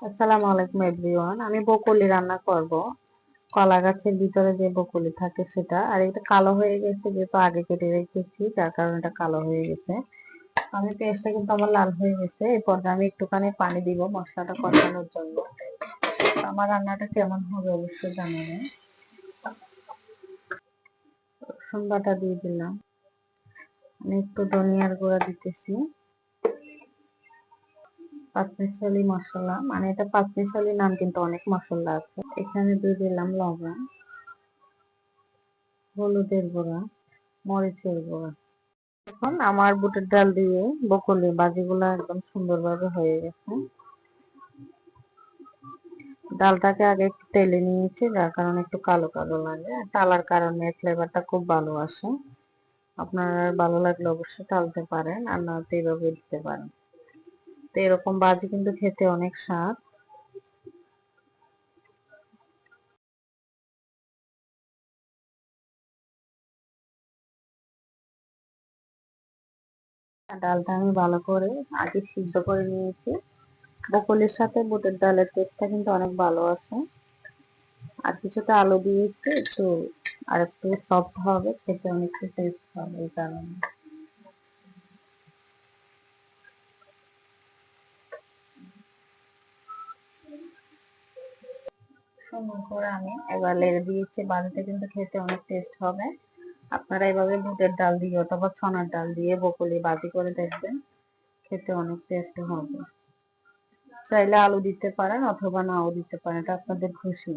আসসালামু আলাইকুম এভরিওয়ান। আমি বকুলি রান্না করব। কলা গাছের ভিতরে যে বকুলি থাকে সেটা। আর এটা কালো হয়ে গেছে যেহেতু আগে কেটে রেখেছি, যার কারণে এটা কালো হয়ে গেছে। আমি পেঁয়াজটা কিন্তু আমার লাল হয়ে গেছে। এই পর্যায়ে আমি একটুখানি পানি দিব মশলাটা কষানোর জন্য। আমার রান্নাটা কেমন হবে অবশ্যই জানাবেন। রসুন বাটা দিয়ে দিলাম। আমি একটু ধনিয়ার গুঁড়া দিতেছি। পাঁচমিশালি মশলা, মানে এটা পাঁচমিশালি নাম কিন্তু অনেক মশলা আছে। এখানে দিয়ে দিলাম লবণ, হলুদের গুঁড়া, মরিচের গুঁড়া। এখন আমার বুটের ডাল দিয়ে বকুলি ভাজিগুলো একদম সুন্দরভাবে হয়ে গেছে। ডালটাকে আগে একটু তেলে নিয়েছি, যার কারণে একটু কালো কালো লাগে। টালার কারণে ফ্লেভারটা খুব ভালো আসে। আপনার ভালো লাগলে অবশ্যই টালতে পারেন, আর না তো এইভাবে দিতে পারেন। তো এরকম ভাজি কিন্তু খেতে অনেক স্বাদ। ডালটা আমি ভালো করে আগে সিদ্ধ করে নিয়েছি। বকুলির সাথে বুটের ডালের টেস্টটা কিন্তু অনেক ভালো আছে। আর কিছুটা আলু দিয়েছি একটু, আর একটু সফট হবে, খেতে অনেকটা টেস্ট হবে এই কারণে। সুন্দর করে আমি এবার লেড়ে দিয়েছি। বাড়িতে কিন্তু খেতে অনেক টেস্ট হবে। আপনারা এভাবে বুটের ডাল দিয়ে অথবা ছনার ডাল দিয়ে বকুলি ভাজি করে দেখবেন, খেতে অনেক টেস্ট হবে। চাইলে আলু দিতে পারেন অথবা নাও দিতে পারেন, এটা আপনাদের খুশি।